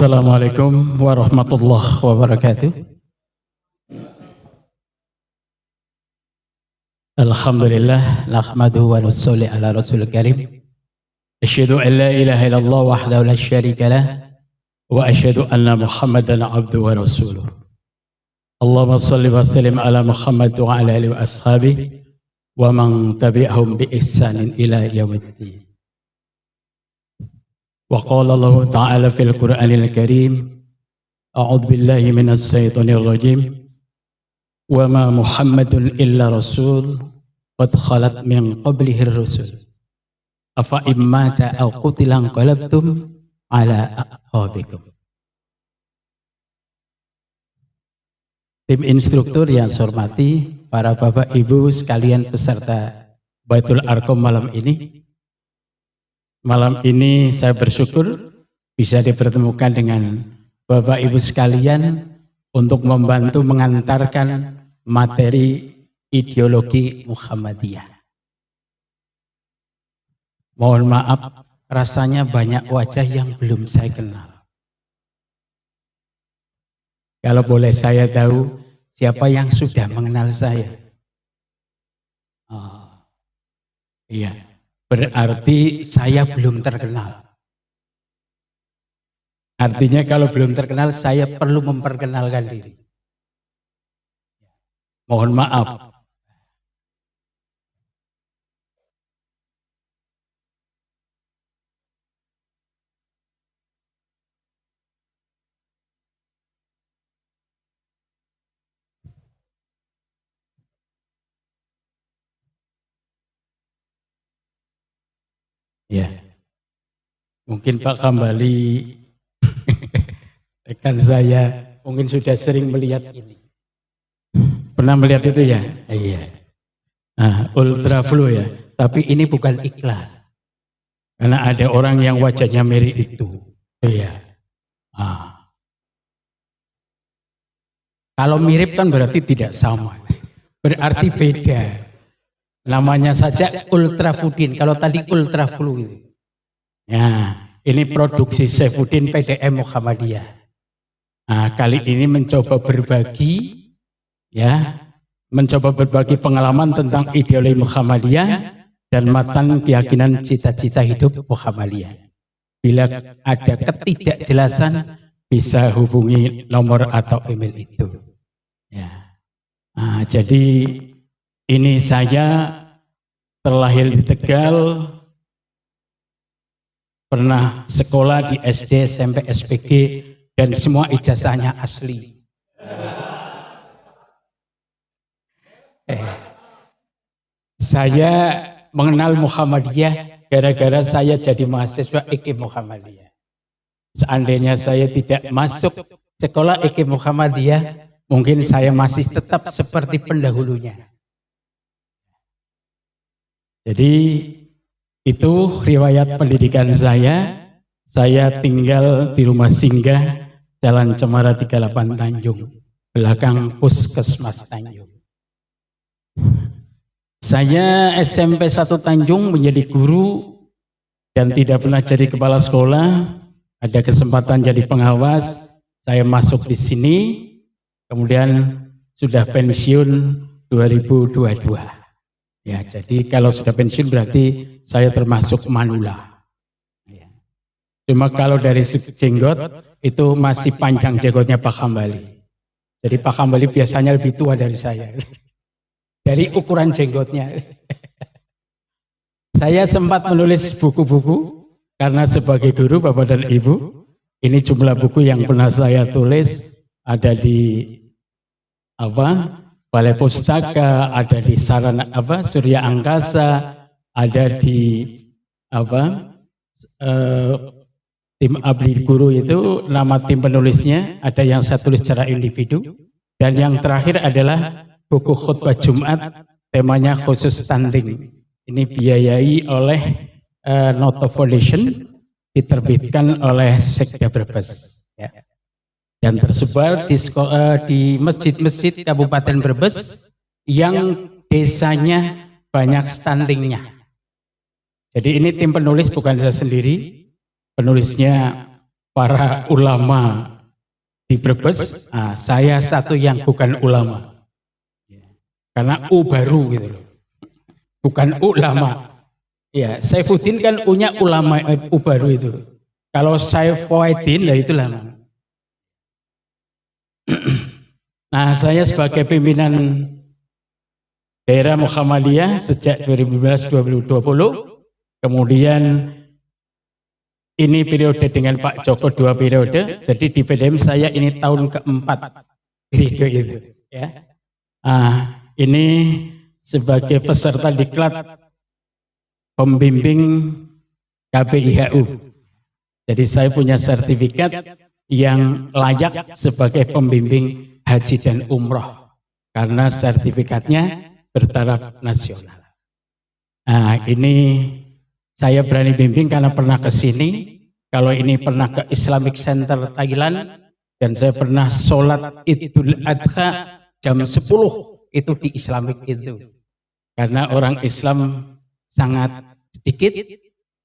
Assalamualaikum warahmatullahi wabarakatuh. Alhamdulillah, nahmaduhu wa nusalli ala rasulil karim. Asyhadu an la ilaha illallah wahdahu la syarika lah wa asyhadu anna Muhammadan abduhu wa rasuluh. Allahumma shalli wa sallim ala Muhammad wa ala alihi wa ashabihi wa man tabi'ahum bi ihsanin ila yaumiddin. Wa qala Allah ta'ala fil Qur'anil Karim, a'udzu billahi minas syaitonir rajim. Wa ma Muhammadun illa rasul qad khalat min qablihi rusul. Afa immata aw qutila qalabtum ala aqabikum. Tim instruktur yang saya hormati, para bapak ibu sekalian peserta Baitul Arqam malam ini. Malam ini saya bersyukur bisa dipertemukan dengan bapak ibu sekalian untuk membantu mengantarkan materi ideologi Muhammadiyah. Mohon maaf, rasanya banyak wajah yang belum saya kenal. Kalau boleh saya tahu siapa yang sudah mengenal saya? Oh, iya. Berarti saya belum terkenal. Artinya kalau belum terkenal saya perlu memperkenalkan diri. Mohon maaf. Ya, mungkin Pak Kambali, rekan saya, mungkin sudah sering melihat ini. Pernah melihat itu ya? Iya. Nah, Ultra Flow ya, tapi ini bukan iklan. Karena ada orang yang wajahnya mirip itu. Iya. Nah. Kalau mirip kan berarti tidak sama. Berarti beda. Namanya saja Ultra Foodin, kalau tadi Ultra Flu itu. Ya, ini produksi Saifuddin PDM Muhammadiyah. Nah, kali ini mencoba berbagi, ya, mencoba berbagi pengalaman tentang ideologi Muhammadiyah dan matan keyakinan cita-cita hidup Muhammadiyah. Bila ada ketidakjelasan, bisa hubungi nomor atau email itu. Ya. Nah, jadi ini saya terlahir di Tegal, pernah sekolah di SD, SMP, SPG, dan semua ijazahnya asli. Saya mengenal Muhammadiyah gara-gara saya jadi mahasiswa IKIP Muhammadiyah. Seandainya saya tidak masuk sekolah IKIP Muhammadiyah, mungkin saya masih tetap seperti pendahulunya. Jadi itu riwayat pendidikan saya. Saya tinggal di rumah singgah Jalan Cemara 38 Tanjung, belakang Puskesmas Tanjung. Saya SMP 1 Tanjung menjadi guru dan tidak pernah jadi kepala sekolah. Ada kesempatan jadi pengawas, saya masuk di sini, kemudian sudah pensiun 2022. Ya, jadi kalau sudah pensiun berarti saya termasuk manula. Ya. Cuma kalau dari jenggot itu masih panjang jenggotnya Pak Kambali. Jadi Pak Kambali biasanya lebih tua dari saya. Dari ukuran jenggotnya. Saya sempat menulis buku-buku karena sebagai guru Bapak dan Ibu, ini jumlah buku yang pernah saya tulis ada di Balai Pustaka, ada di Sarana Surya Angkasa, ada di tim Abdi Guru itu nama tim penulisnya, ada yang saya tulis secara individu, dan yang terakhir adalah buku khutbah Jumat, temanya khusus stunting. Ini biayai oleh Noto Foundation, diterbitkan oleh Sekda Brebes. Ya. Dan tersebar di masjid-masjid Kabupaten Brebes yang desanya banyak stuntingnya. Jadi ini tim penulis bukan saya sendiri, penulisnya para ulama di Brebes, saya satu yang bukan ulama. Karena U baru gitu loh. Bukan ulama. Ya, Saifuddin kan punya ulama U baru itu. Kalau Saifuddin lah itu lama. Nah, saya sebagai pimpinan daerah Muhammadiyah sejak 2019-2020, kemudian ini periode dengan Pak Joko 2 periode, jadi di PDM saya ini tahun keempat periode itu. Ya. Ini sebagai peserta diklat pembimbing KPIHU. Jadi saya punya sertifikat yang layak sebagai pembimbing haji dan umroh karena sertifikatnya bertaraf nasional. Ini saya berani bimbing karena pernah ke sini. Kalau ini pernah ke Islamic Center Thailand dan saya pernah sholat Idul Adha jam 10 itu di Islamic itu. Karena orang Islam sangat sedikit,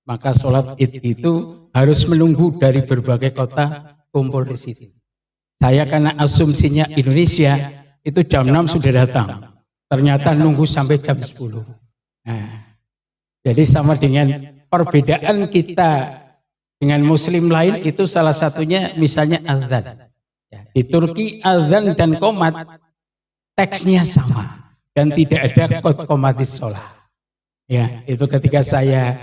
maka sholat Id itu harus menunggu dari berbagai kota kumpul di situ. Saya karena asumsinya Indonesia itu jam 6 sudah datang. Ternyata nunggu sampai jam 10. Jadi sama dengan perbedaan kita dengan muslim lain itu salah satunya misalnya azan. Di Turki azan dan qomat teksnya sama dan tidak ada qomatis sholat. Ya, itu ketika saya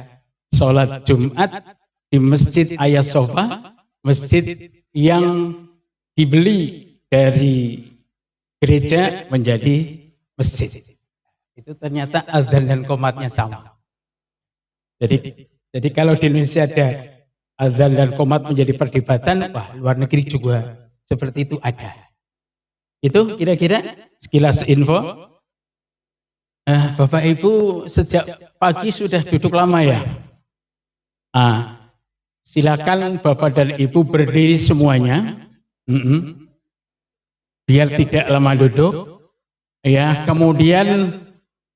sholat Jumat di Masjid Ayah Sofa, masjid yang dibeli dari gereja menjadi masjid. Itu ternyata azan dan qomatnya sama. Jadi kalau di Indonesia ada azan dan qomat menjadi perdebatan, wah luar negeri juga seperti itu ada. Itu kira-kira sekilas info. Bapak Ibu sejak pagi sudah duduk lama ya? Silakan Bapak dan Ibu berdiri semuanya. Biar tidak lama duduk. Ya, kemudian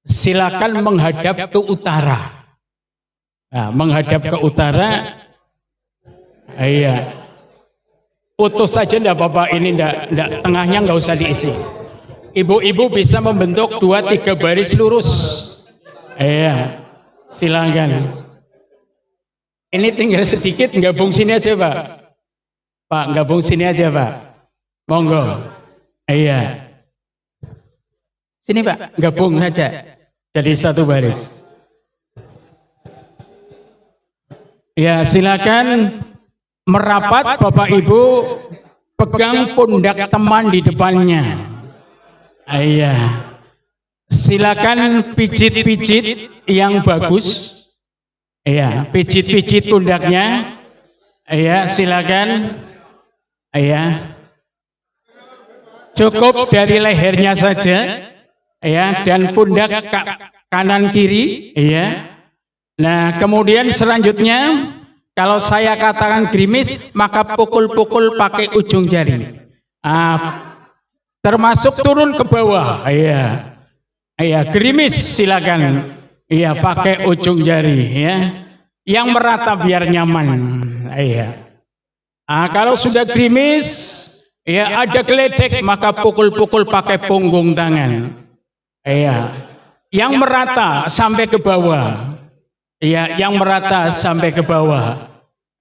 silakan menghadap ke utara. Menghadap ke utara. Iya. Putus saja enggak Bapak, ini enggak tengahnya enggak usah diisi. Ibu-ibu bisa membentuk 2-3 baris lurus. Iya. Silakan. Ini tinggal sedikit gabung sini aja Pak. Pak gabung sini aja Pak. Monggo. Iya. Sini Pak, gabung saja. Jadi satu baris. Ya silakan merapat Bapak Ibu, pegang pundak teman di depannya. Iya. Silakan pijit-pijit yang bagus. Iya, pijit-pijit pundaknya. Iya, silakan. Iya. Cukup dari lehernya saja. Iya, dan pundak kanan kiri. Iya. Nah, kemudian selanjutnya kalau saya katakan gerimis, maka pukul-pukul pakai ujung jari. Termasuk turun ke bawah. Iya. Iya, gerimis silakan. Iya, pakai ujung jari ya. Yang merata biar nyaman. Iya. Kalau sudah gerimis, ya ada geledek maka pukul-pukul pakai punggung tangan. Iya. Yang merata sampai ke bawah. Iya, yang merata sampai ke bawah.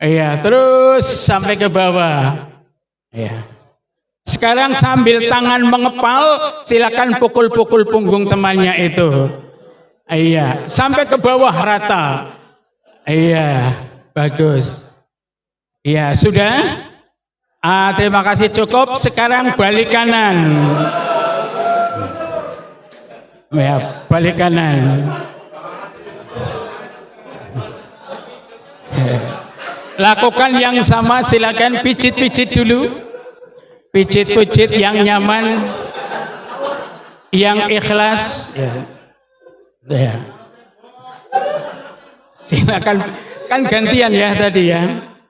Iya, terus sampai ke bawah. Iya. Sekarang sambil tangan mengepal, silakan pukul-pukul punggung temannya itu. Iya, sampai ke bawah rata. Iya, bagus. Iya, sudah? Terima kasih cukup. Sekarang balik kanan. Ya, balik kanan. Lakukan yang sama, silakan pijit-pijit dulu. Pijit-pijit yang nyaman, yang ikhlas. Ya. Silakan, kan gantian ya tadi ya.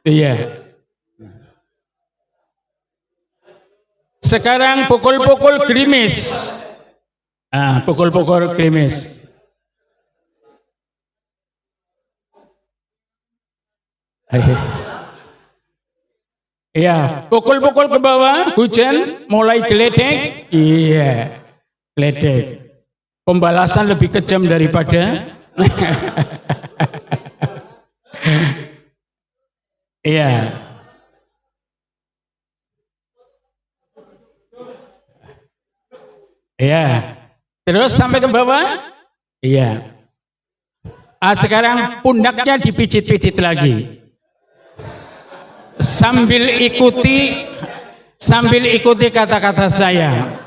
Iya. Sekarang pukul-pukul gerimis. Pukul-pukul gerimis. Iya, pukul-pukul ke bawah, hujan, mulai geledek. Iya, geledek. Pembalasan lebih kejam daripada. Iya. Iya. Terus sampai ke bawah? Iya. Sekarang pundaknya dipijit-pijit lagi. Sambil ikuti kata-kata saya.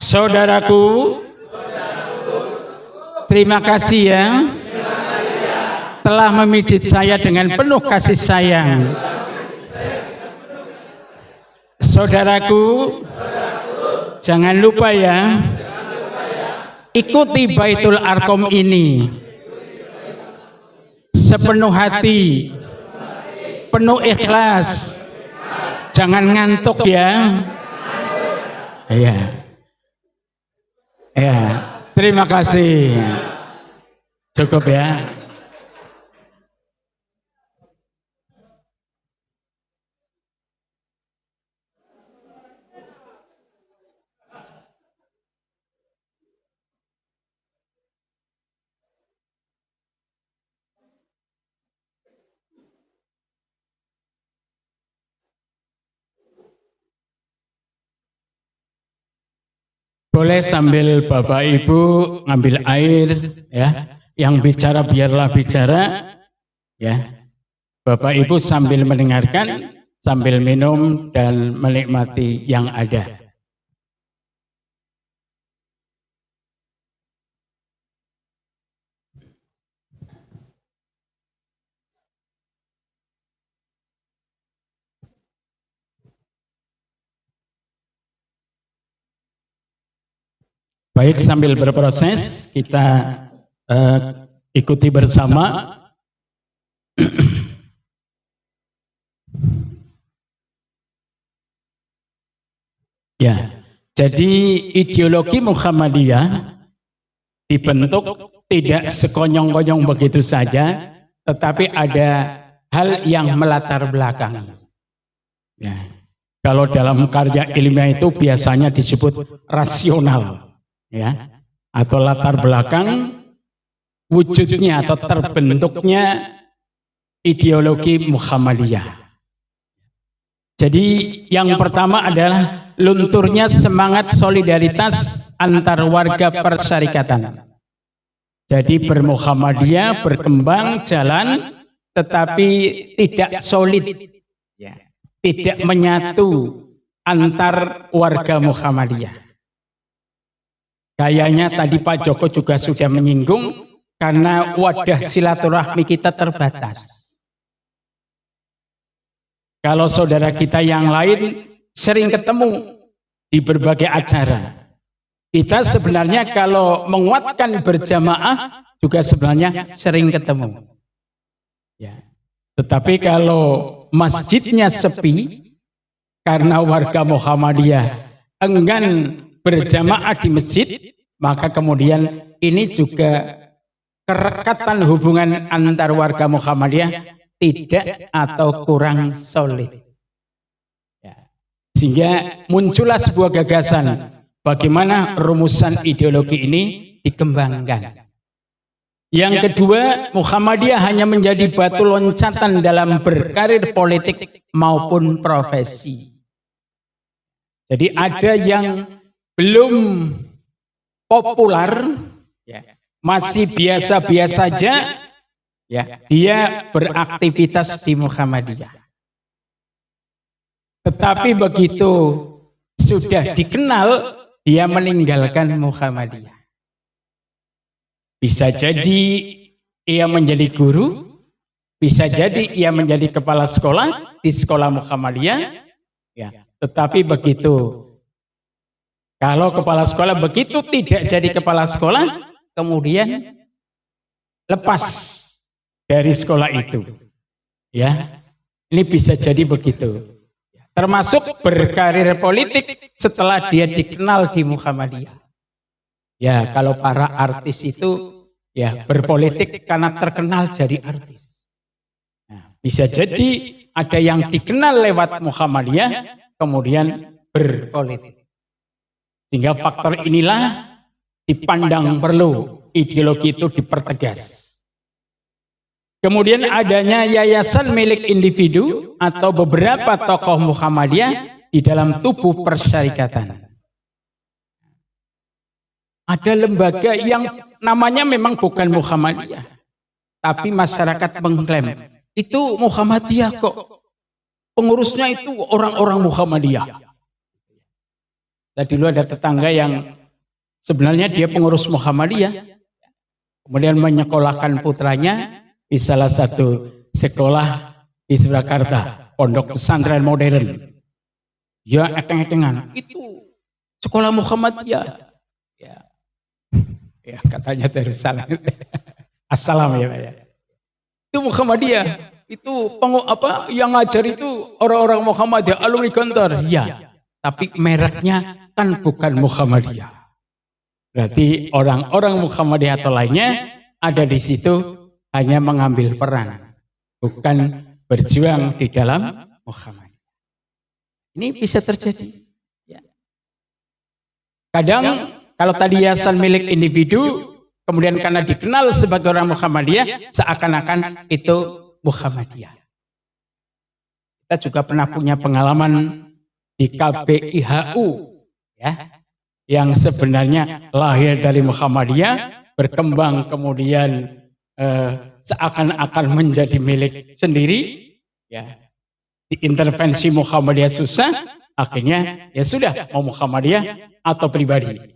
Saudaraku, terima kasih ya telah memijit saya dengan penuh kasih sayang. Saudaraku, jangan lupa ya, ikuti Baitul Arqam ini sepenuh hati, penuh ikhlas, jangan ngantuk ya. Iya. Ya, terima kasih. Cukup ya. Boleh sambil Bapak Ibu ngambil air ya. Yang bicara biarlah bicara ya. Bapak Ibu sambil mendengarkan, sambil minum dan menikmati yang ada. Baik, sambil berproses kita ikuti bersama. Ya, jadi ideologi Muhammadiyah dibentuk tidak sekonyong-konyong begitu saja, tetapi ada hal yang melatar belakang. Ya, kalau dalam karya ilmiah itu biasanya disebut rasional. Ya, atau latar belakang wujudnya atau terbentuknya ideologi Muhammadiyah. Jadi yang pertama adalah lunturnya semangat solidaritas antar warga persyarikatan. Jadi bermuhammadiyah berkembang jalan tetapi tidak solid, ya, tidak menyatu antar warga Muhammadiyah. Kayaknya tadi Pak Joko juga sudah menyinggung karena wadah silaturahmi kita terbatas. Kalau saudara kita yang lain sering ketemu di berbagai acara. Kita sebenarnya kalau menguatkan berjamaah juga sebenarnya sering ketemu. Ya. Tetapi kalau masjidnya sepi karena warga Muhammadiyah enggan berjamaah di masjid, maka kemudian ini juga kerekatan hubungan antar warga Muhammadiyah tidak atau kurang solid. Ya. Sehingga muncullah sebuah gagasan bagaimana rumusan ideologi ini dikembangkan. Yang kedua, Muhammadiyah hanya menjadi batu loncatan dalam berkarir politik maupun profesi. Jadi ada yang belum populer, ya, masih biasa-biasa saja, ya, dia beraktivitas di Muhammadiyah. Tetapi begitu sudah dikenal, dia meninggalkan Muhammadiyah. Bisa jadi ia menjadi guru, bisa jadi ia menjadi kepala sekolah di sekolah Muhammadiyah, ya. Tetapi begitu kalau kepala sekolah begitu tidak jadi kepala sekolah, kemudian lepas dari sekolah itu. Ya, ini bisa jadi begitu. Termasuk berkarir politik setelah dia dikenal di Muhammadiyah. Ya, kalau para artis itu ya berpolitik karena terkenal jadi artis. Nah, Bisa jadi ada yang dikenal lewat Muhammadiyah, kemudian berpolitik. Sehingga faktor inilah dipandang perlu ideologi itu dipertegas. Kemudian adanya yayasan milik individu atau beberapa tokoh Muhammadiyah di dalam tubuh persyarikatan. Ada lembaga yang namanya memang bukan Muhammadiyah, tapi masyarakat mengklaim itu Muhammadiyah kok. Pengurusnya itu orang-orang Muhammadiyah. Tadi dulu ada tetangga yang sebenarnya dia pengurus Muhammadiyah, kemudian menyekolahkan putranya di salah satu sekolah di Surakarta, pondok pesantren modern. Ya, eteng-etengan, itu sekolah Muhammadiyah. Ya katanya Darussalam. Assalam ya Pak ya. Itu Muhammadiyah. Itu yang ngajar itu orang-orang Muhammadiyah, alumni Gontor. Ya, tapi mereknya kan bukan Muhammadiyah. Berarti orang-orang Muhammadiyah atau lainnya ada di situ hanya mengambil peran, bukan berjuang di dalam Muhammadiyah. Ini bisa terjadi. Ya. Kadang kalau tadi yayasan milik individu, kemudian karena dikenal sebagai orang Muhammadiyah, seakan-akan itu Muhammadiyah. Kita juga pernah punya pengalaman di KBIHU, ya, yang sebenarnya lahir dari Muhammadiyah, berkembang kemudian seakan-akan menjadi milik sendiri, ya, diintervensi Muhammadiyah susah, akhirnya ya sudah mau Muhammadiyah atau pribadi.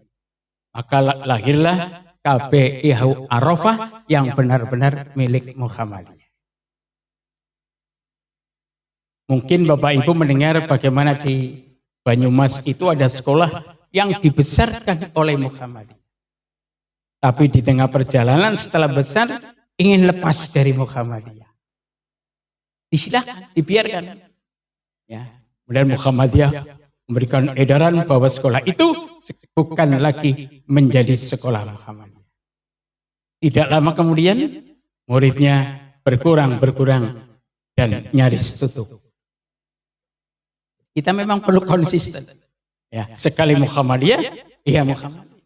Maka lahirlah KBIHU Arafah yang benar-benar milik Muhammadiyah. Mungkin Bapak Ibu mendengar bagaimana di Banyumas itu ada sekolah yang dibesarkan oleh Muhammadiyah. Tapi di tengah perjalanan setelah besar ingin lepas dari Muhammadiyah. Disilakan, dibiarkan. Ya, kemudian Muhammadiyah memberikan edaran bahwa sekolah itu bukan lagi menjadi sekolah Muhammadiyah. Tidak lama kemudian muridnya berkurang dan nyaris tutup. Kita memang perlu konsisten. Ya, sekali Muhammadiyah, iya Muhammadiyah.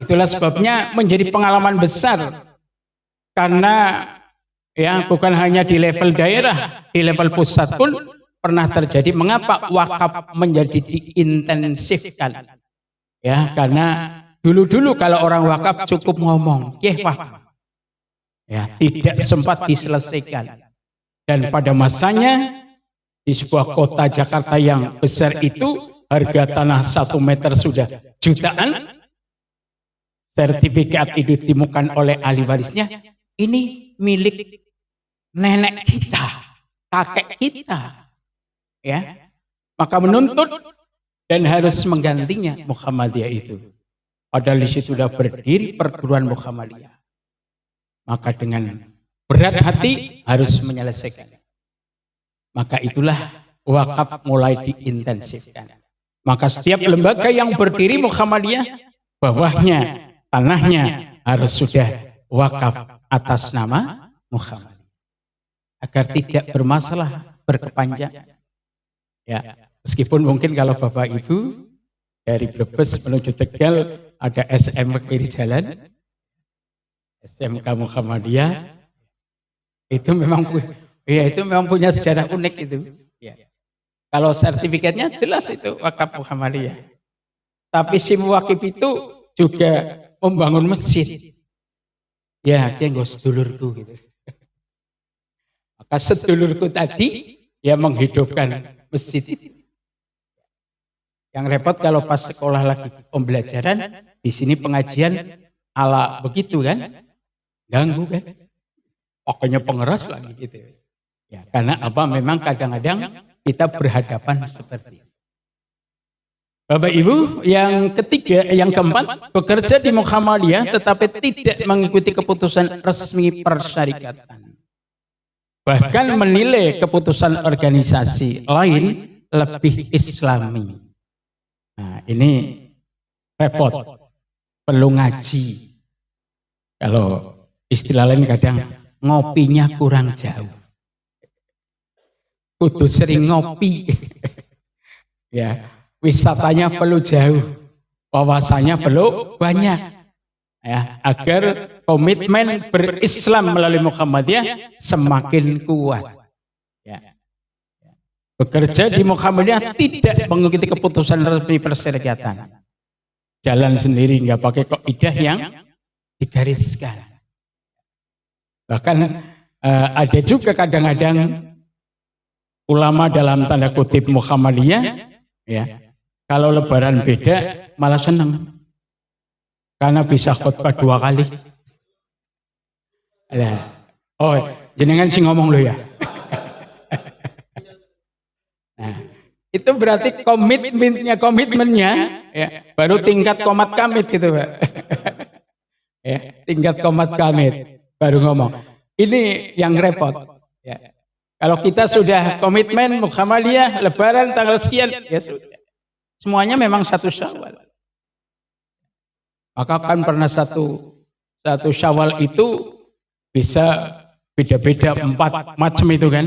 Itulah sebabnya menjadi pengalaman besar karena ya bukan hanya di level daerah, di level pusat pun pernah terjadi. Mengapa wakaf menjadi diintensifkan? Ya, karena dulu-dulu kalau orang wakaf cukup ngomong, wakaf. Ya, tidak sempat diselesaikan. Dan pada masanya di sebuah kota Jakarta yang besar itu harga tanah 1 meter sudah jutaan. Sertifikat itu ditemukan oleh ahli warisnya. Ini milik nenek kita, kakek kita. Ya, maka menuntut dan harus menggantinya Muhammadiyah itu. Padahal di situ sudah berdiri perguruan Muhammadiyah. Maka dengan berat hati harus menyelesaikan. Maka itulah wakaf mulai diintensifkan. Maka setiap lembaga yang berdiri Muhammadiyah, bawahnya, tanahnya harus sudah wakaf atas nama Muhammadiyah. Agar tidak bermasalah, berkepanjangan. Ya, meskipun mungkin kalau Bapak Ibu dari Brebes menuju Tegal ada SMK kiri jalan, SMK Muhammadiyah, itu memang punya sejarah unik itu. Ya. Kalau sertifikatnya jelas itu wakaf Muhammadiyah. Tapi si muwakif itu juga membangun masjid. Ya, dia nggak sedulurku gitu. Maka sedulurku tadi ya menghidupkan masjid itu. Yang repot kalau pas sekolah lagi pembelajaran, di sini pengajian ala begitu kan, ganggu kan, pokoknya pengeras lagi gitu. Ya, karena apa? Memang kadang-kadang kita berhadapan seperti itu. Bapak Ibu, yang ketiga, yang keempat, bekerja di Muhammadiyah tetapi tidak mengikuti keputusan resmi persyarikatan. Bahkan menilai keputusan organisasi lain lebih islami. Nah, ini repot, perlu ngaji. Kalau istilah lain kadang ngopinya kurang jauh. kudu sering ngopi. Ya, wisatanya perlu jauh, wawasannya perlu banyak. Ya, agar komitmen berislam melalui Muhammadiyah semakin kuat. Ya. Bekerja di Muhammadiyah tidak mengikuti keputusan resmi persyariatan. Jalan sendiri, nggak pakai kaidah yang digariskan. Bahkan ada juga kadang-kadang ulama dalam tanda kutip Muhammadiyah, ya, kalau lebaran beda malah senang karena bisa khutbah 2 kali. Oh, jenengan sih ngomong lo ya. Nah, itu berarti komitmennya ya, baru tingkat komat kamit gitu, Pak. Ya, tingkat komat kamit baru ngomong. Ini yang repot. Ya. Kalau kita sudah komitmen Muhammadiyah lebaran tanggal sekian, ya sudah. Semuanya memang 1 Syawal. Maka kan pernah satu Syawal itu bisa beda-beda 4 macam itu kan.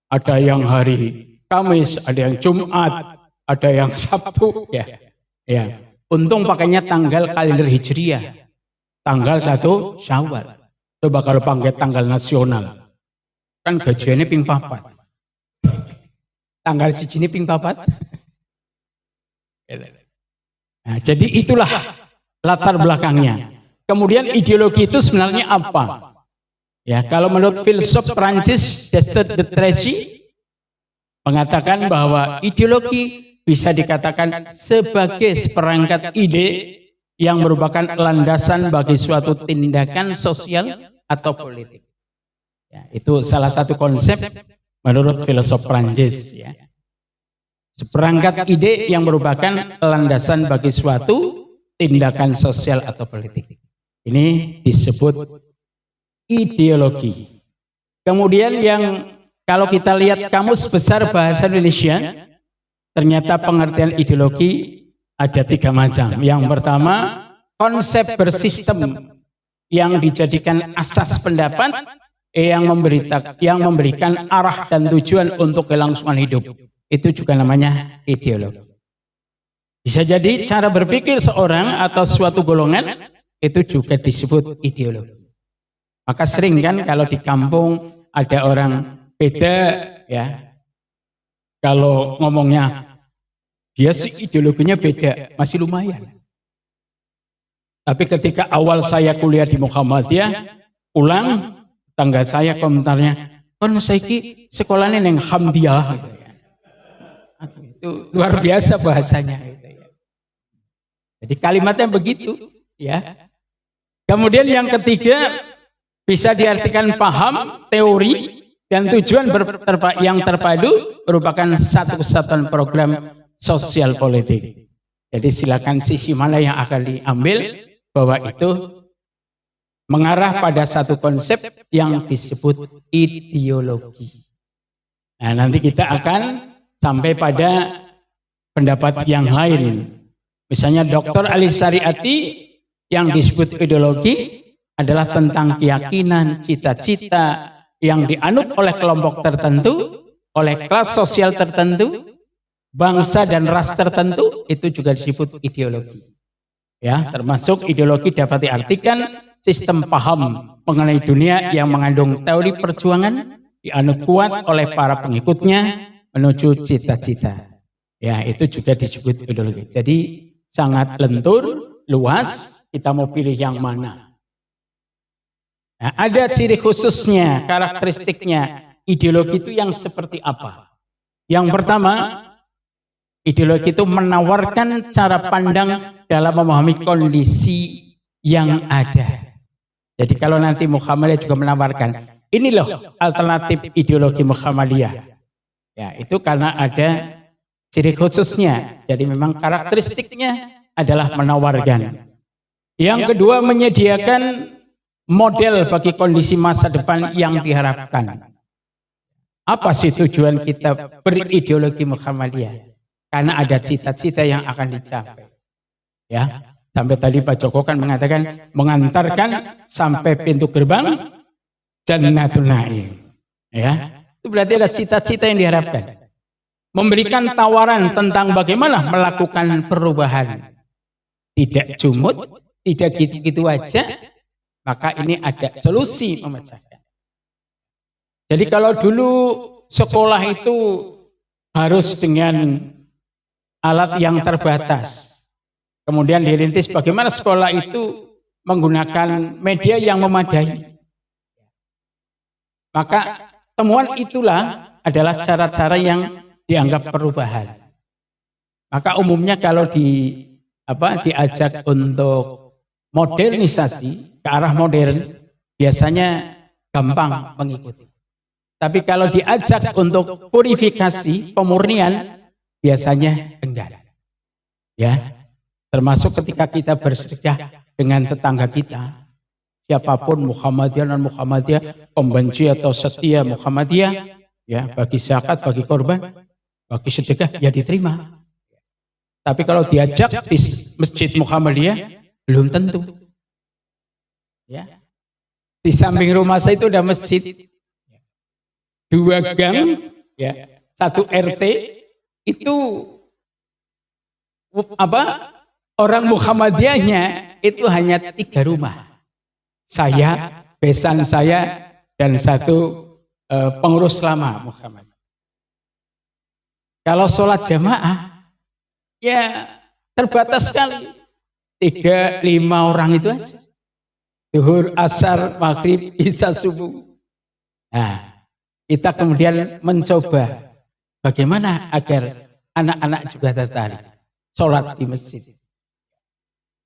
Ada yang hari Kamis, ada yang Jumat, ada yang Sabtu. Ya. Ya. Untung pakainya tanggal kalender Hijriah. Tanggal 1 Syawal. Coba kalau pakai tanggal nasional. Kan gajiannya ping 4. Tanggal siji ini ping 4. Nah, jadi itulah latar belakangnya. Kemudian ideologi itu sebenarnya apa? Ya, kalau menurut filsuf Prancis Descartes de Tracy mengatakan bahwa ideologi bisa dikatakan sebagai seperangkat ide yang merupakan landasan bagi suatu tindakan sosial atau politik. Ya, itu salah satu konsep menurut filsuf Prancis. Ya. Seperangkat ide yang merupakan landasan bagi suatu tindakan sosial atau politik. Ini disebut ideologi. Kemudian yang kalau kita lihat Kamus Besar Bahasa Indonesia, ternyata pengertian ideologi ada 3 macam. Yang pertama, konsep bersistem yang dijadikan asas pendapat yang memberikan arah dan tujuan untuk kelangsungan hidup. Itu juga namanya ideologi. Bisa jadi cara berpikir seorang atau suatu golongan itu juga disebut ideologi. Maka sering kan kalau di kampung ada orang beda, ya, kalau ngomongnya dia sih ideologinya beda, masih lumayan. Tapi ketika awal saya kuliah di Muhammadiyah, pulang tangga saya komentarnya, kan saiki sekolahnya neng Hamdiah. Gitu ya. Itu luar biasa bahasanya. Gitu ya. Jadi kalimatnya begitu. Ya. Kemudian yang ketiga, bisa diartikan paham, teori, dan tujuan yang terpadu merupakan satu kesatuan program sosial politik. Jadi silakan sisi mana yang akan diambil, bahwa itu mengarah pada satu konsep yang disebut ideologi. Nah, nanti kita akan sampai pada pendapat yang lain. Misalnya Dr. Ali Syariati yang disebut ideologi adalah tentang keyakinan, cita-cita yang dianut oleh kelompok tertentu, oleh kelas sosial tertentu, bangsa dan ras tertentu, itu juga disebut ideologi. Ya, termasuk ideologi dapat diartikan sistem paham mengenai dunia yang mengandung teori perjuangan dianut kuat oleh para pengikutnya menuju cita-cita. Ya, itu juga disebut ideologi. Jadi sangat lentur, luas, kita mau pilih yang mana. Nah, ada ciri khususnya, karakteristiknya. Ideologi itu yang seperti apa? Yang pertama, ideologi itu menawarkan cara pandang dalam memahami kondisi yang ada. Jadi kalau nanti Muhammadiyah juga menawarkan, ini loh alternatif ideologi Muhammadiyah. Ya, itu karena ada ciri khususnya. Jadi memang karakteristiknya adalah menawarkan. Yang kedua, menyediakan model bagi kondisi masa depan yang diharapkan. Apa sih tujuan kita berideologi Muhammadiyah? Karena ada cita-cita yang akan dicapai. Ya, sampai tadi Pak Joko kan mengatakan mengantarkan sampai pintu gerbang Jannatul Naim. Ya, Itu berarti ada cita-cita yang diharapkan. Memberikan tawaran tentang bagaimana melakukan perubahan. Tidak jumut, tidak gitu-gitu aja, maka ini ada solusi memecahkan. Jadi kalau dulu sekolah itu harus dengan alat yang terbatas. Kemudian dirintis bagaimana sekolah itu menggunakan media yang memadai. Maka temuan itulah adalah cara-cara yang dianggap perubahan. Maka umumnya kalau diajak untuk modernisasi ke arah modern, biasanya gampang mengikuti. Tapi kalau diajak untuk purifikasi, pemurnian, biasanya enggan. Ya, termasuk ketika kita bersedekah dengan tetangga kita, siapapun Muhammadiyah non Muhammadiyah, pembenci atau setia Muhammadiyah, ya bagi zakat, bagi korban, bagi sedekah, ya diterima. Tapi kalau diajak di masjid Muhammadiyah, belum tentu. Ya, di samping rumah saya itu ada masjid. 2 gang, ya, 1 RT itu orang Muhammadiyahnya itu hanya 3 rumah. Saya, besan saya, dan 1 pengurus lama Muhammad. Kalau sholat jamaah, ya terbatas sekali. 3-5 orang itu aja. Zuhur, asar, maghrib, isya, subuh. Nah, kita kemudian mencoba bagaimana agar anak-anak juga tertarik sholat di masjid.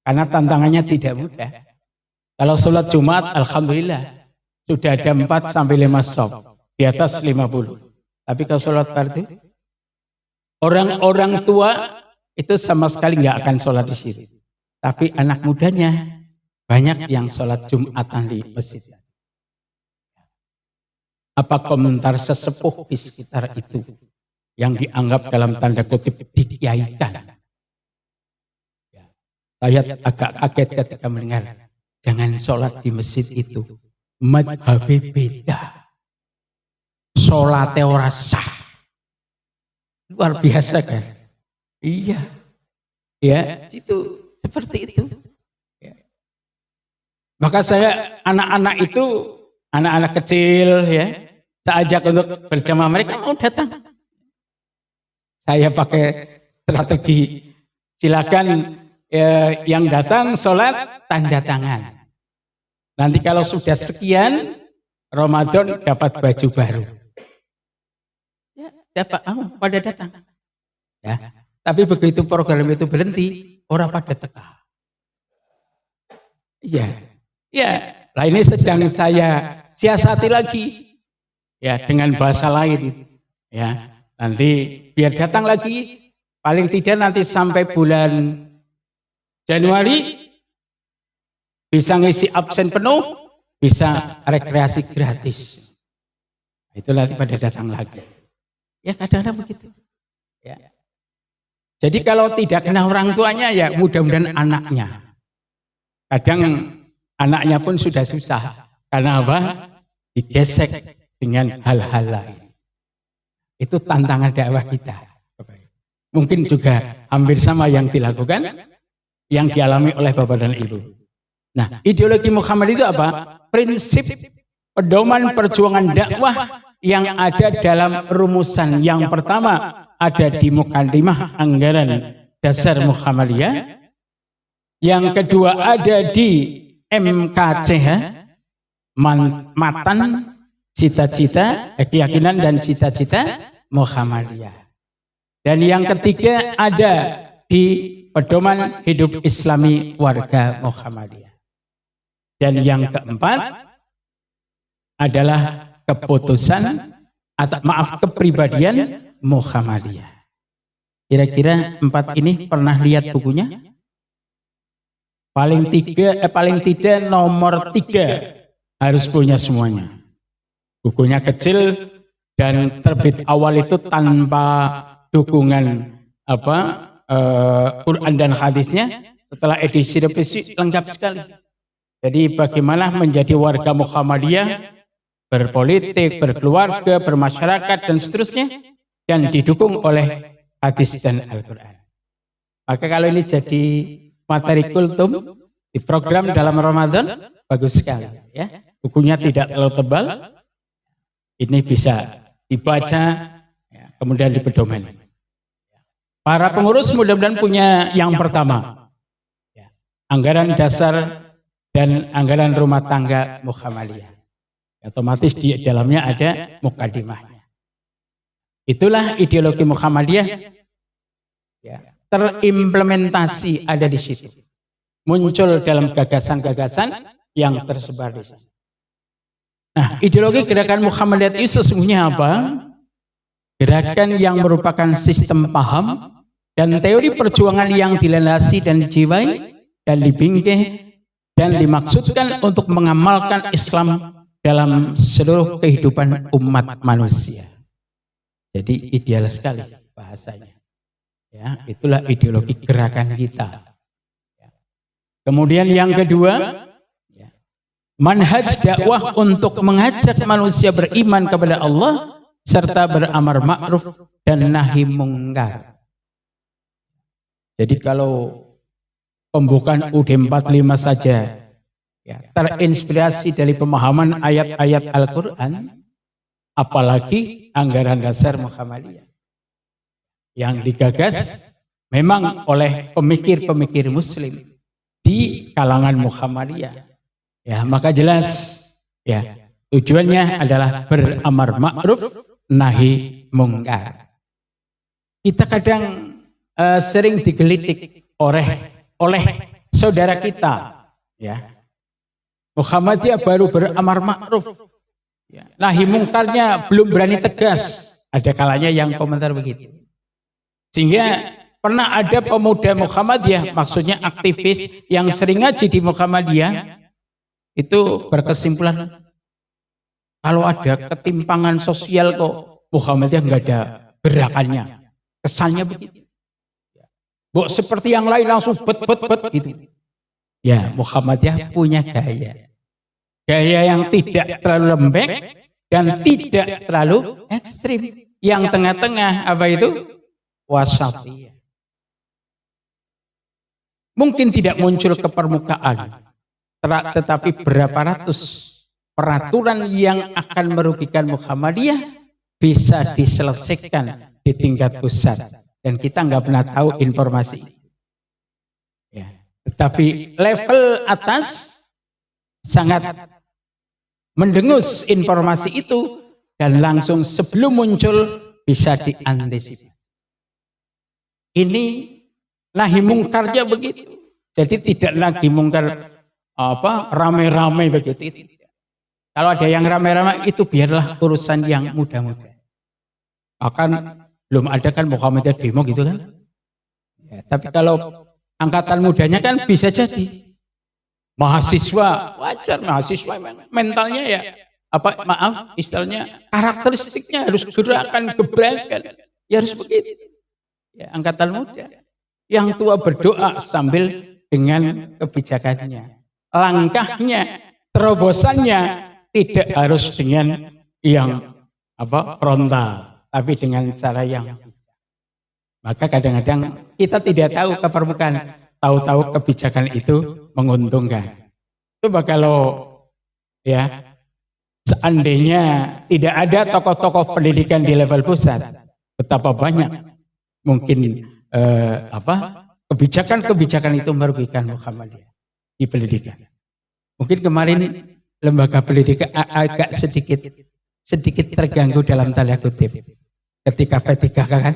Karena tantangannya tidak mudah. Kalau sholat Jumat, alhamdulillah sudah ada 4-5 shop di atas 50. Tapi kalau sholat fardu, orang-orang tua itu sama sekali nggak akan sholat di situ. Tapi anak mudanya banyak yang sholat Jumatan di masjid. Apa komentar sesepuh di sekitar itu yang dianggap dalam tanda kutip dikiaikan? Saya agak kaget ketika mendengar jangan sholat di masjid itu. Madhabe beda. Sholatnya ora sah. Luar biasa kan? Iya. Ya, itu seperti itu. Ya. Maka saya anak-anak itu, anak-anak kecil ya, saya ajak untuk berjamaah, mereka mau datang. Saya pakai strategi, silakan yang datang sholat tanda tangan. Nanti kalau sudah sekian, Ramadan dapat baju baru. Ya, dapat, pada datang. Ya, tapi begitu program itu berhenti, orang pada teka. Iya, ya. Lah ini sedang saya siasati lagi. Ya, dengan bahasa lain. Ya, nanti biar datang lagi, paling tidak nanti sampai bulan Januari bisa ngisi absen penuh, bisa rekreasi gratis. Itu nanti pada datang lagi. Ya kadang-kadang begitu. Ya. Jadi kalau tidak kena orang tuanya, ya mudah-mudahan anaknya. Kadang anaknya pun sudah susah. Karena apa? Digesek dengan hal-hal lain. Itu tantangan dakwah kita. Mungkin juga hampir sama yang dilakukan, yang dialami oleh Bapak dan Ibu. Nah, ideologi Muhammad itu apa? Prinsip pedoman perjuangan dakwah yang ada dalam rumusan. Yang pertama ada di Muqaddimah Anggaran Dasar Muhammadiyah. Yang kedua ada di MKCH, Matan Cita-cita, keyakinan dan cita-cita Muhammadiyah. Dan yang ketiga ada di pedoman hidup Islami warga Muhammadiyah. Dan yang keempat adalah kepribadian Muhammadiyah. Kira-kira 4 ini pernah lihat bukunya? Paling tidak nomor 3 harus punya semuanya. Bukunya kecil dan terbit awal itu tanpa dukungan Quran dan hadisnya. Setelah edisi revisi lengkap sekali. Jadi bagaimana menjadi warga Muhammadiyah berpolitik, berkeluarga, bermasyarakat, dan seterusnya, dan didukung oleh hadis dan Al-Quran. Maka kalau ini jadi materi kultum di program dalam Ramadan, bagus sekali. Ya. Bukunya tidak terlalu tebal, ini bisa dibaca, ya, kemudian dipedomani. Para pengurus mudah-mudahan punya yang pertama, ya, anggaran dasar dan anggaran rumah tangga Muhammadiyah. Otomatis di dalamnya ada mukadimahnya. Itulah ideologi Muhammadiyah, ya, terimplementasi ada di situ. Muncul dalam gagasan-gagasan yang tersebar di situ. Nah, ideologi gerakan Muhammadiyah itu sesungguhnya apa? Gerakan yang merupakan sistem paham dan teori perjuangan yang dilandasi dan dijiwai dan dibingkai dan dimaksudkan untuk mengamalkan Islam dalam seluruh kehidupan umat manusia. Jadi ideal sekali bahasanya. Ya, itulah ideologi gerakan kita. Kemudian yang kedua, manhaj dakwah untuk mengajak manusia beriman kepada Allah serta beramar ma'ruf dan nahi mungkar. Jadi kalau pembukaan UUD 45 saja, ya, terinspirasi dari pemahaman ayat-ayat Al-Quran, apalagi anggaran dasar Muhammadiyah yang digagas memang oleh pemikir-pemikir Muslim di kalangan Muhammadiyah. Ya, maka jelas, ya, tujuannya adalah beramar ma'ruf nahi mungkar. Kita kadang sering digelitik oleh saudara kita, ya. Muhammadiyah baru beramar ma'ruf, ya, nahi mungkarnya belum berani tegas. Ada kalanya yang komentar begitu. Sehingga pernah ada pemuda Muhammadiyah, maksudnya aktivis yang sering ngaji di Muhammadiyah, itu berkesimpulan kalau ada ketimpangan sosial kok Muhammadiyah nggak ada gerakannya. Kesannya begitu. Bok seperti yang lain langsung bet gitu. Ya, Muhammadiyah punya gaya. Gaya yang tidak terlalu lembek dan tidak terlalu ekstrim. Yang tengah-tengah apa itu? Wasatiyah. Mungkin tidak muncul ke permukaan, tetapi berapa ratus peraturan yang akan merugikan Muhammadiyah bisa diselesaikan di tingkat pusat. Dan kita nggak pernah tahu informasi. Ya. Tetapi level atas sangat mendengus informasi itu dan langsung sebelum muncul bisa diantisipasi. Ini nahi mungkarnya begitu. Jadi tidak lagi mungkar rame-rame begitu. Kalau ada yang rame-rame itu biarlah urusan yang muda-muda. Akan belum ada kan Muhammadiyah demo gitu kan. Ya, tapi kalau angkatan mudanya kan bisa jadi. Mahasiswa, wajar mahasiswa mentalnya ya, istilahnya karakteristiknya harus gerakan, gebrakan. Ya harus begitu. Ya, angkatan muda. Yang tua berdoa sambil dengan kebijakannya. Langkahnya, terobosannya tidak harus dengan yang frontal, tapi dengan cara yang. Maka kadang-kadang kita tidak tahu ke permukaan, tahu-tahu kebijakan itu menguntungkan. Coba kalau ya seandainya tidak ada tokoh-tokoh pendidikan di level pusat, betapa banyak mungkin kebijakan-kebijakan itu merugikan Muhammadiyah di pendidikan. Mungkin kemarin lembaga pendidikan agak sedikit terganggu dalam tanda kutip. Ketika P3K kan,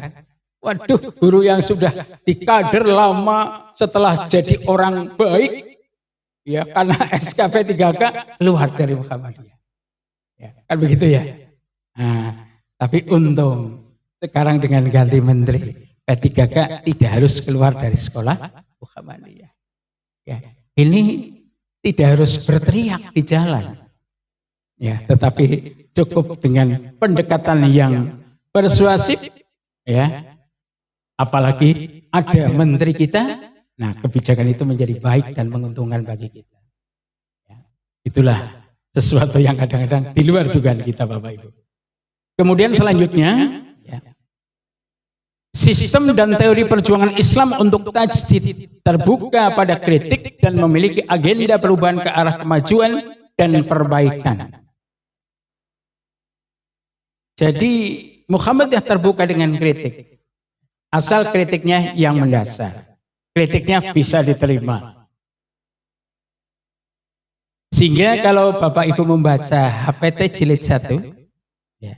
waduh, guru yang sudah dikader lama setelah jadi orang baik, ya karena SK P3K keluar dari Muhammadiyah. Ya, kan begitu ya. Nah, tapi untung sekarang dengan ganti menteri, P3K tidak harus keluar dari sekolah Muhammadiyah. Ya, ini tidak harus berteriak di jalan. Ya, tetapi cukup dengan pendekatan yang persuasif, ya. Apalagi ada menteri kita, nah kebijakan itu menjadi baik dan menguntungkan bagi kita. Ya, itulah Sesuatu yang kadang-kadang di luar dugaan kita Bapak Ibu. Kemudian selanjutnya, ya, sistem dan teori perjuangan Islam untuk tajdid terbuka pada kritik dan memiliki agenda perubahan ke arah kemajuan dan perbaikan. Jadi Muhammadiyah terbuka dengan kritik. Asal kritiknya yang mendasar. Kritiknya bisa diterima. Sehingga kalau Bapak Ibu membaca HPT jilid 1, ya,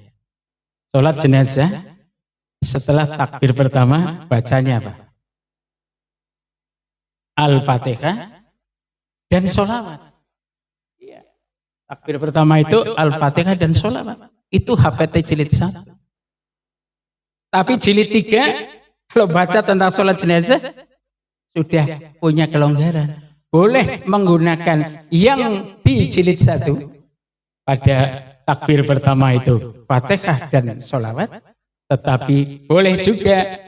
sholat jenazah, setelah takbir pertama bacanya apa? Al-Fatihah dan sholawat. Ya. Takbir pertama itu Al-Fatihah dan sholawat. Itu HPT jilid 1. Tapi jilid 3, kalau baca tentang sholat jenazah, sudah punya kelonggaran. Boleh menggunakan yang di jilid 1 pada takbir pertama itu Fatihah dan sholawat, tetapi boleh juga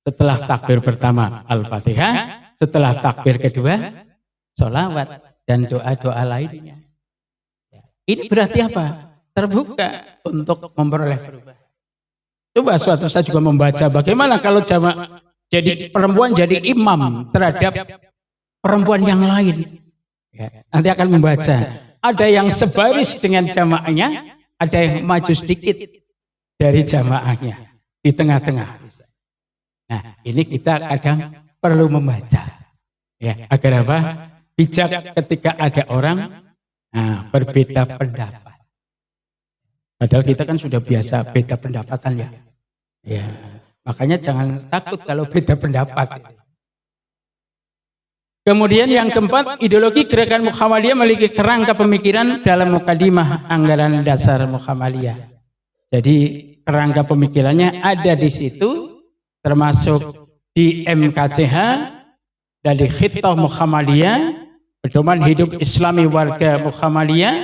setelah takbir pertama Al-Fatihah, setelah takbir kedua sholawat dan doa-doa lainnya. Ini berarti apa? Terbuka untuk memperoleh perubahan. Coba suatu saat juga membaca bagaimana kalau jamaah jadi perempuan jadi imam terhadap perempuan yang lain. Ya, nanti akan membaca. Ada yang sebaris dengan jamaahnya, ada yang maju sedikit dari jamaahnya di tengah-tengah. Nah, ini kita kadang perlu membaca. Ya, agar apa? Bijak ketika ada orang berbeda pendapat. Padahal kita kan sudah biasa beda pendapatan ya. Ya, makanya jangan takut kalau beda pendapat. Kemudian yang keempat, ideologi gerakan Muhammadiyah memiliki kerangka pemikiran dalam mukadimah anggaran dasar Muhammadiyah. Jadi kerangka pemikirannya ada di situ, termasuk di MKCH, dari Khittah Muhammadiyah, pedoman hidup Islami warga Muhammadiyah,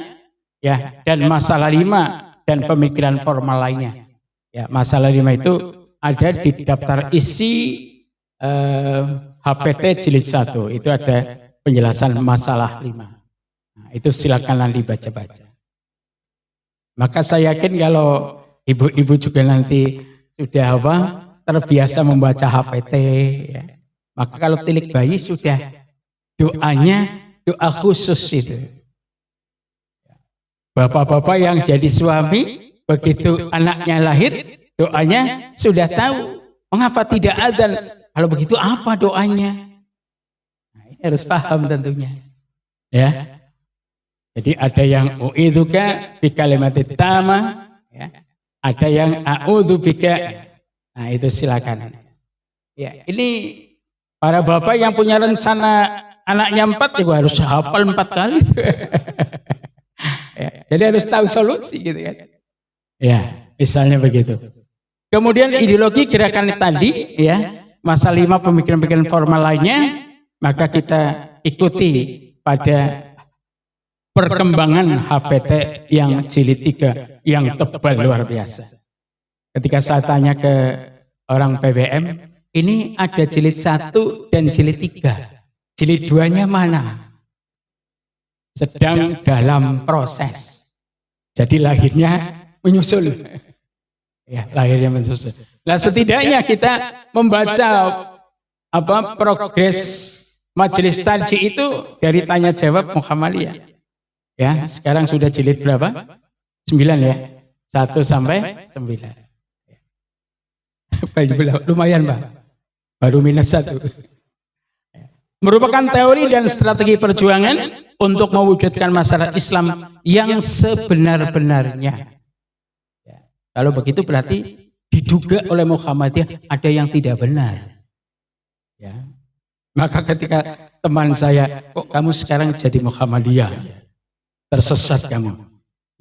ya, dan masalah 5 dan pemikiran formal lainnya. Ya, masalah 5 itu ada di daftar isi HPT jilid 1. Itu ada penjelasan masalah 5. Nah, itu silakan nanti baca-baca. Maka saya yakin kalau ibu-ibu juga nanti sudah terbiasa membaca HPT, ya. Maka kalau tilik bayi sudah doanya doa khusus itu. Bapak-bapak yang jadi suami, begitu anaknya lahir, doanya sudah tahu. Mengapa tidak adzan? Kalau begitu apa doanya? Nah, ini harus paham tentunya. Ya. Jadi ada yang u'idzuka bi kalimatit tamah, ya. Ada yang a'udzubika. Nah, itu silakan. Ya, ini para bapak yang punya rencana anaknya 4 juga harus hafal 4 kali. Ya, jadi harus tahu solusi gitu kan. Ya, misalnya begitu. Kemudian ideologi gerakan tadi, ya, masa 5 pemikiran-pemikiran formal lainnya, maka kita ikuti pada perkembangan HPT yang jilid 3 yang tebal luar biasa. Ketika saya tanya ke orang PBM, ini ada jilid 1 dan jilid 3. Jilid 2-nya mana? Sedang dalam proses. Jadi lahirnya menyusul. Ya, lahirnya menyusul. Nah, setidaknya kita membaca progres majelis tarjih itu dari tanya jawab Muhammadiyah. Ya, sekarang sudah jilid berapa? 9 ya. 1 sampai 9. Lumayan, Pak. Baru -1. Merupakan teori dan strategi perjuangan untuk mewujudkan masyarakat Islam yang sebenar-benarnya. Kalau begitu berarti diduga oleh Muhammadiyah ada yang tidak benar. Ya. Maka ketika teman saya, kok kamu sekarang jadi Muhammadiyah? Tersesat kamu.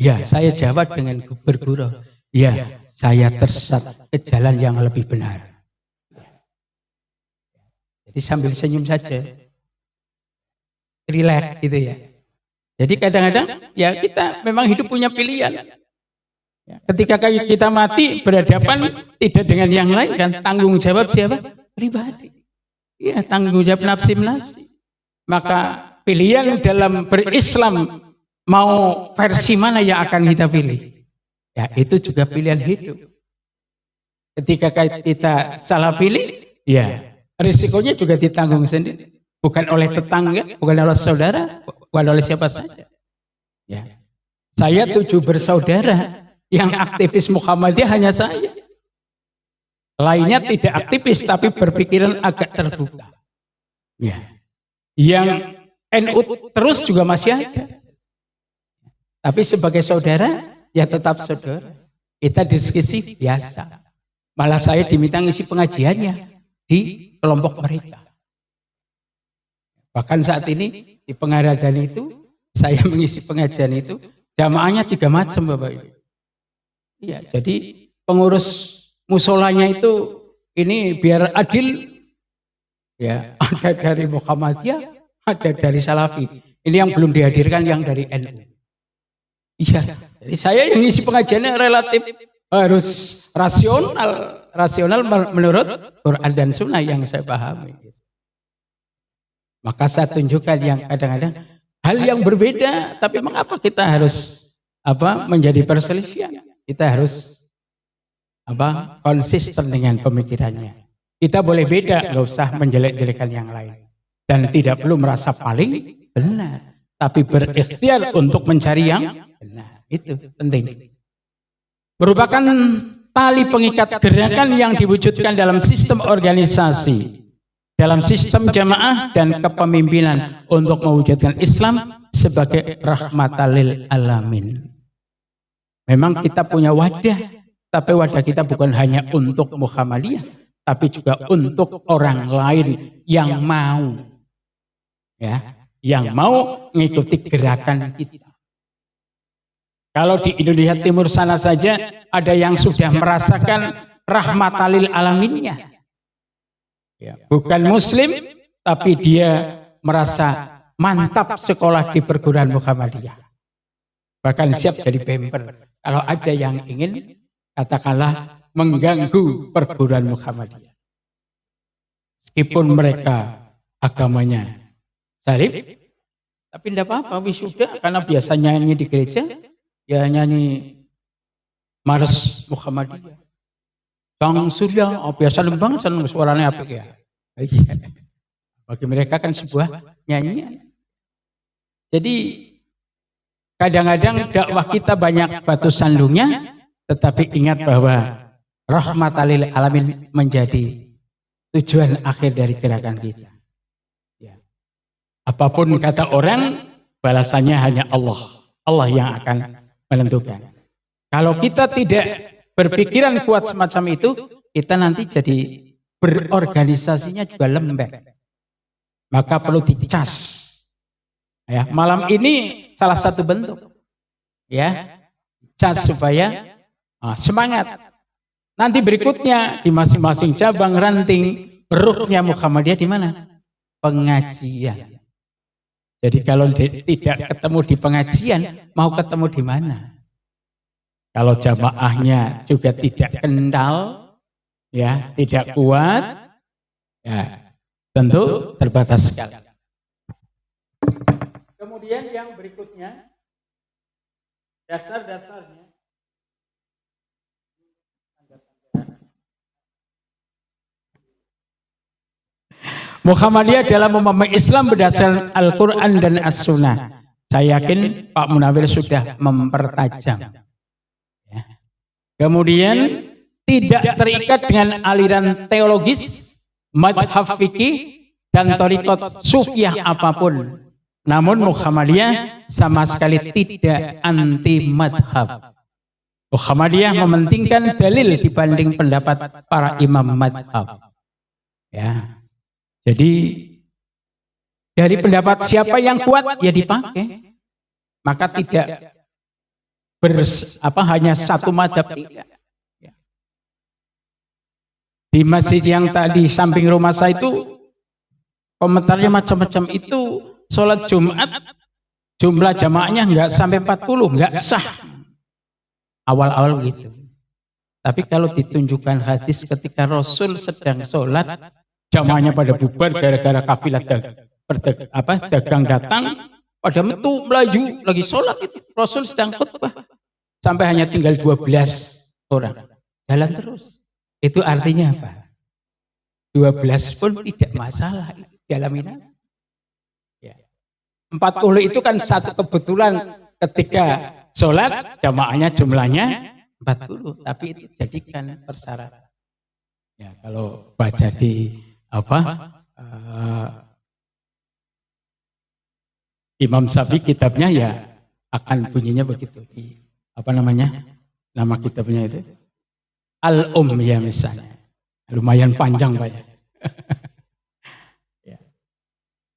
Ya, saya jawab dengan bergurau. Ya, saya tersesat ke jalan yang lebih benar. Jadi sambil senyum saja. Relax gitu ya. Jadi kadang-kadang ya kita memang hidup punya pilihan. Ya, ketika kita mati berhadapan tidak dengan yang lain kan, tanggung jawab siapa? Pribadi. Ya, tanggung jawab nafsi. Maka pilihan dalam berislam mau versi mana yang akan kita pilih? Ya itu juga pilihan hidup. Ketika kita salah pilih, ya risikonya juga ditanggung sendiri. Bukan oleh tetangga, bukan oleh saudara, bukan oleh siapa saja. Ya. Saya 7 bersaudara, yang aktivis Muhammadiyah hanya saya. Lainnya tidak aktivis tapi berpikiran agak terbuka. Ya. Yang NU terus juga masih ada. Tapi sebagai saudara, ya tetap saudara. Kita diskusi biasa. Malah saya diminta ngisi pengajiannya di kelompok mereka. Bahkan saat ini di Pengaradan itu, saya mengisi pengajian itu, jamaahnya 3 macam Bapak Ibu. Iya, jadi pengurus musolanya itu ini biar adil, ya ada dari Muhammadiyah, ada dari Salafi. Ini yang belum dihadirkan yang dari NU. Iya, jadi saya yang ngisi pengajiannya relatif harus rasional menurut Quran dan Sunnah yang saya pahami. Maka saya tunjukkan yang kadang-kadang hal yang berbeda, tapi mengapa kita harus menjadi perselisihan? Kita harus konsisten dengan pemikirannya. Kita boleh beda, nggak usah menjelek-jelekan yang lain, dan tidak perlu merasa paling benar, tapi berikhtiar untuk mencari yang benar. Itu penting. Merupakan tali pengikat gerakan yang diwujudkan dalam sistem organisasi, dalam sistem jamaah dan kepemimpinan untuk mewujudkan Islam sebagai rahmatan lil alamin. Memang kita punya wadah, tapi wadah kita bukan hanya untuk Muhammadiyah, tapi juga untuk orang lain yang mau, ya, yang mau mengikuti gerakan kita. Kalau di Indonesia Timur sana saja ada yang sudah merasakan rahmatan lil alaminnya. Ya, bukan Muslim, tapi dia merasa mantap sekolah di perguruan Muhammadiyah. Bahkan siap jadi bemper. Kalau ada yang ingin, katakanlah, mengganggu perguruan Muhammadiyah. Meskipun mereka agamanya syarif, tapi tidak apa-apa, wisuda, karena biasa nyanyi di gereja, ya nyanyi Mars Muhammadiyah. Bang Surya, biasa lembang, senang suaranya apa ya? Bagi mereka kan sebuah nyanyian. Jadi kadang-kadang dakwah kita banyak batu sandungnya, tetapi ingat bahwa rahmatan lil alamin menjadi tujuan akhir dari gerakan kita. Ya. Apapun kata orang, balasannya hanya Allah. Allah yang akan menentukan. Kalau kita tidak berpikiran kuat semacam itu, kita nanti jadi berorganisasinya juga lembek. Maka perlu dicas. Ya, malam ini salah satu bentuk, ya, cas supaya semangat. Nanti berikutnya di masing-masing cabang ranting ruhnya Muhammadiyah di mana? Pengajian. Jadi kalau tidak ketemu di pengajian, mau ketemu di mana? Kalau jamaahnya juga tidak kental, ya, tidak kuat, ya, tentu terbatas sekali. Kemudian yang berikutnya, dasar-dasarnya. Muhammadiyah dalam memahami Islam berdasarkan Al-Quran dan As-Sunnah. Saya yakin Pak Munawir sudah mempertajam. Ya. Kemudian tidak terikat dengan aliran teologis, madhab fikih, dan thariqat sufiyah apapun. Namun Muhammadiyah sama sekali tidak anti madhab. Muhammadiyah mementingkan dalil dibanding pendapat para imam madhab. Ya. Jadi dari pendapat siapa yang kuat ya dipakai. Maka tidak hanya satu madhab, tidak. Ya. Di masjid yang tadi samping rumah saya itu komentarnya macam-macam itu. Sholat Jumat jumlah jamaahnya nggak sampai 40, nggak sah. Awal-awal gitu. Tapi kalau ditunjukkan hadis ketika Rasul sedang sholat, jamaahnya pada bubar gara-gara kafilah dagang datang, pada metu melaju lagi sholat itu. Rasul sedang khutbah. Sampai hanya tinggal 12 orang. Jalan terus. Itu artinya apa? 12 pun tidak masalah dalam ini. Ya. 40 itu kan satu kebetulan ketika sholat jamaahnya jumlahnya 40. Tapi itu jadikan persyaratan. Ya, kalau baca di Imam Syafi'i kitabnya ya akan bunyinya begitu. Di nama kitabnya itu ya misalnya. Lumayan panjang Pak ya.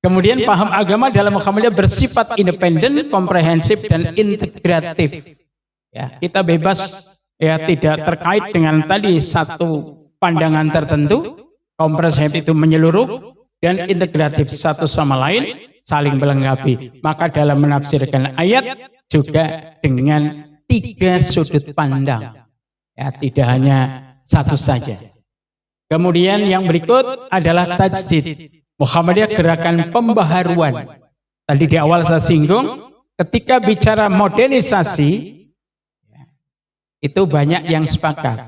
Kemudian paham agama dalam Muhammadiyah bersifat independen, komprehensif dan integratif. Ya, kita bebas ya tidak terkait dengan tadi satu pandangan tertentu, komprehensif itu menyeluruh dan integratif satu sama lain saling melengkapi. Maka dalam menafsirkan ayat juga dengan 3 sudut pandang. Ya, tidak hanya satu saja. Kemudian yang berikut adalah tajdid. Muhammadiyah gerakan pembaharuan. Tadi di awal saya singgung, ketika bicara modernisasi, itu banyak yang sepakat.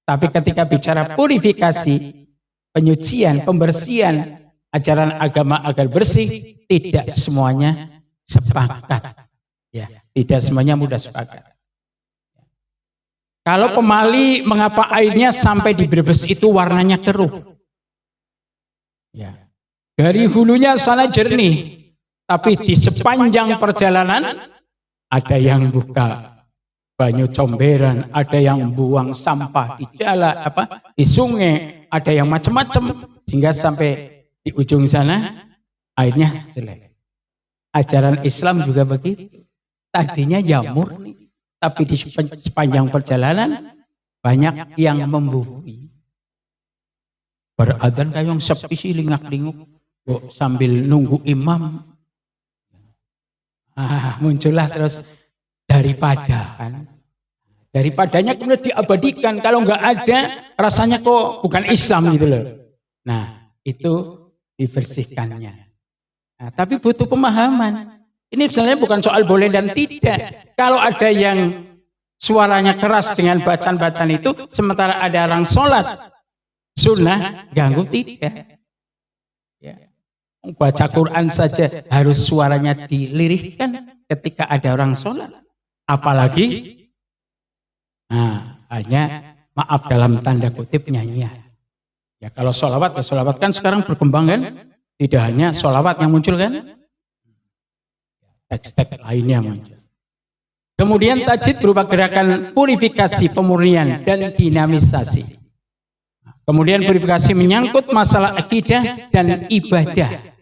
Tapi ketika bicara purifikasi, penyucian, pembersihan, ajaran agama agar bersih, tidak semuanya sepakat. Ya, tidak semuanya mudah sepakat. Kalau pemali, mengapa airnya sampai di Brebes itu warnanya keruh? Ya. Dari hulunya sana jernih, tapi di sepanjang perjalanan ada yang buka banyu comberan, ada yang buang sampah di jalan, di sungai, ada yang macam-macam, sehingga sampai di ujung sana airnya jelek. Ajaran Islam juga begitu. Tadinya jamur, tapi di sepanjang perjalanan banyak yang membuhui. Beradzan kayak yang sepi sih lingak-linguk. Sambil nunggu imam, muncullah terus daripada kan, daripadanya kemudian diabadikan. Kalau nggak ada, rasanya kok bukan Islam gitu loh. Nah itu dibersihkannya. Nah, tapi butuh pemahaman. Ini sebenarnya bukan soal boleh dan tidak. Kalau ada yang suaranya keras dengan bacaan-bacaan itu, sementara ada orang sholat sunnah, ganggu tidak. Baca Quran saja harus suaranya dilirihkan ketika ada orang sholat. Apalagi hanya maaf dalam tanda kutip nyanyian. Ya kalau sholawat, ya sholawat kan sekarang berkembang kan. Tidak hanya sholawat yang muncul kan. Teks-teks lainnya muncul. Kemudian tajdid berupa gerakan purifikasi, pemurnian dan dinamisasi. Kemudian purifikasi menyangkut masalah akidah dan ibadah.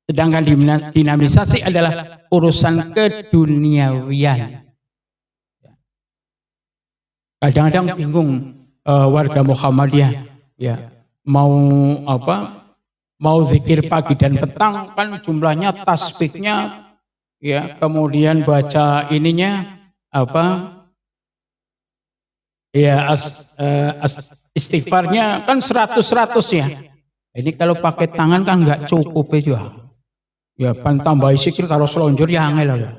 Sedangkan dinamisasi adalah urusan keduniawian. Kadang-kadang bingung warga Muhammadiyah, ya mau zikir pagi dan petang kan jumlahnya tasbihnya, ya kemudian baca ininya istighfarnya kan 100 ya. Ini kalau pakai tangan kan nggak cukup ya. Ya kan tambah zikir kalau selonjor ya angel ya.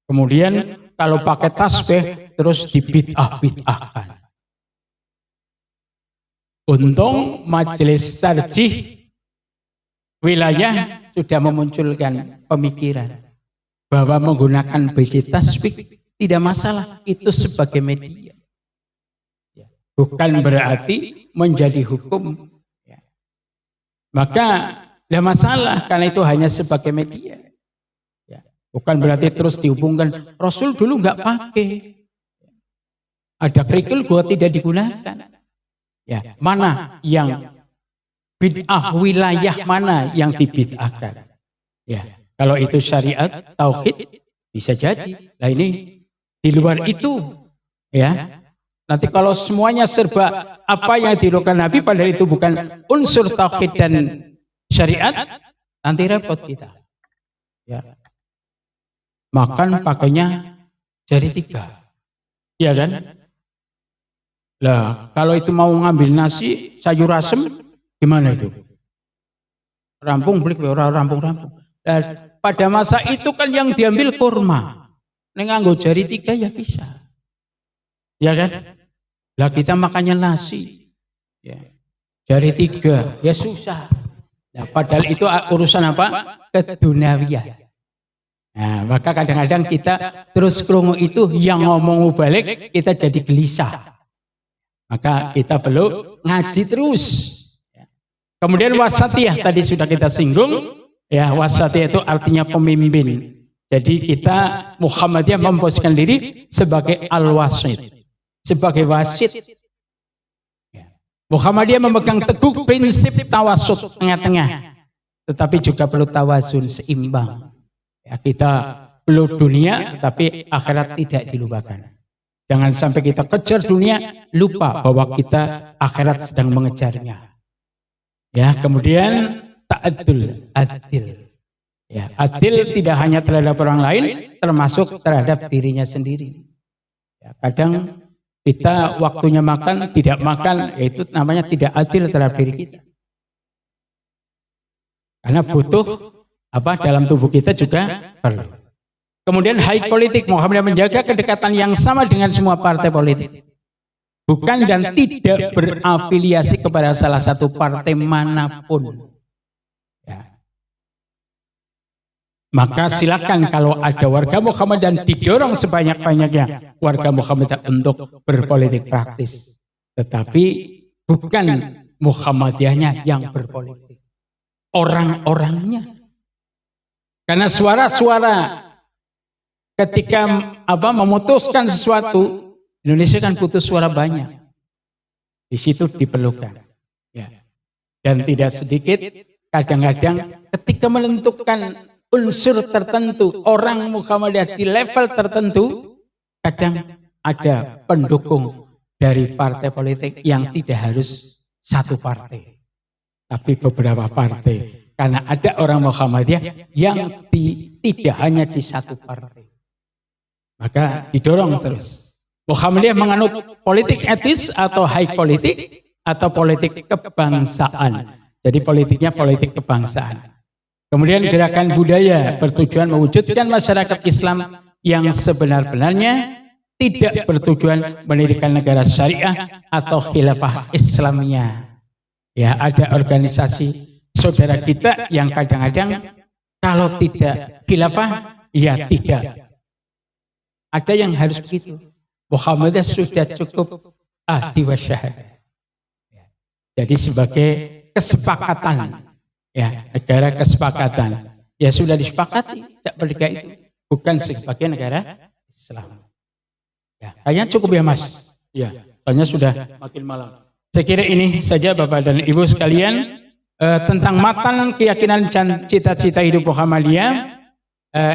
Kemudian kalau pakai tasbih terus dibid'ah-bid'ahkan. Untung majelis tarjih wilayah sudah memunculkan pemikiran bahwa menggunakan biji tasbih tidak masalah, itu sebagai media. Bukan berarti menjadi hukum. Maka tidak masalah karena itu hanya sebagai media. Bukan berarti terus dihubungkan. Rasul dulu nggak pakai. Ada kerikil gua tidak digunakan. Ya, mana yang bid'ah, wilayah mana yang dibid'ahkan? Ya, kalau itu syariat, tauhid bisa jadi. Nah ini di luar itu, ya. Nanti kalau semuanya serba apa yang dilakukan Nabi padahal itu bukan unsur tauhid dan syariat, nanti repot kita. Ya. Makan pakainya jari 3. Iya kan? Lah, kalau itu mau ngambil nasi, sayur asem, gimana itu? Rampung beli orang rampung-rampung. pada masa itu kan yang diambil kurma. Ning nganggo jari 3 ya bisa. Ya kan? Lah kita makannya nasi. Ya. Jari 3 ya susah. Nah, padahal itu urusan apa? Keduniawian. Nah, maka kadang-kadang kita terus krungu itu yang ngomong balik kita jadi gelisah. Maka kita perlu ngaji terus. Kemudian wasatiyah tadi sudah kita singgung. Ya, wasatiyah itu artinya pemimpin. Jadi kita Muhammadiyah memposisikan diri sebagai al-wasit. Sebagai wasit. Muhammadiyah memegang teguh prinsip tawasud tengah-tengah. Tetapi juga perlu tawazun seimbang. Ya, kita perlu dunia tapi akhirat tidak dilupakan. Jangan sampai kita kejar dunia lupa bahwa kita akhirat sedang mengejarnya. Ya, kemudian ta'adul, adil. Ya, adil tidak hanya terhadap orang lain, termasuk terhadap dirinya sendiri. Ya, kadang kita waktunya makan, tidak makan, yaitu namanya tidak adil terhadap diri kita. Karena butuh apa dalam tubuh kita juga perlu. Kemudian high politik, Muhammadiyah menjaga kedekatan yang sama dengan semua partai politik. Bukan dan tidak berafiliasi kepada salah satu partai manapun. Ya. Maka silakan kalau ada warga Muhammadiyah didorong sebanyak-banyaknya warga Muhammadiyah untuk berpolitik praktis. Tetapi bukan Muhammadiyahnya yang berpolitik. Orang-orangnya. Karena suara-suara ketika memutuskan sesuatu, Indonesia kan butuh suara banyak. Di situ diperlukan. Ya. Dan tidak sedikit, kadang-kadang ketika menentukan unsur tertentu, orang Muhammadiyah di level tertentu, kadang ada pendukung dari partai politik yang tidak harus satu partai, tapi beberapa partai. Karena ada orang Muhammadiyah yang tidak hanya di satu partai. Maka didorong terus. Muhammadiyah menganut politik etis atau high politik atau politik kebangsaan. Jadi politiknya politik kebangsaan. Kemudian gerakan budaya bertujuan mewujudkan masyarakat Islam yang sebenar-benarnya, tidak bertujuan mendirikan negara syariah atau khilafah Islamiyah. Ya, ada organisasi saudara kita yang kadang-kadang kalau tidak khilafah, ya tidak. Ada yang harus begitu. Muhammadiyah sudah cukup ahdi wa syahadah. Jadi sebagai kesepakatan, ya negara kesepakatan, ya sudah disepakati tidak berdeka itu, bukan sebagai negara Islam. Ya, kayaknya cukup ya Mas. Ya, soalnya sudah makin malam. Saya kira ini saja Bapak dan Ibu sekalian. Tentang matan keyakinan dan cita-cita hidup Muhammadiyah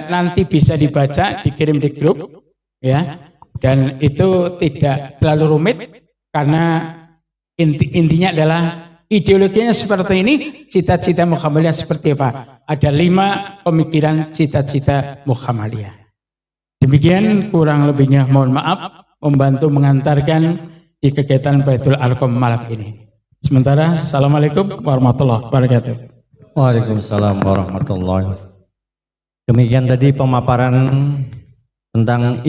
nanti bisa dibaca, dikirim di grup, ya. Dan itu tidak terlalu rumit karena intinya adalah ideologinya seperti ini, cita-cita Muhammadiyah seperti apa? Ada 5 pemikiran cita-cita Muhammadiyah. Demikian kurang lebihnya mohon maaf membantu mengantarkan di kegiatan Baitul Arqam malam ini. Sementara, Assalamualaikum warahmatullahi wabarakatuh. Waalaikumsalam warahmatullahi wabarakatuh. Demikian tadi pemaparan tentang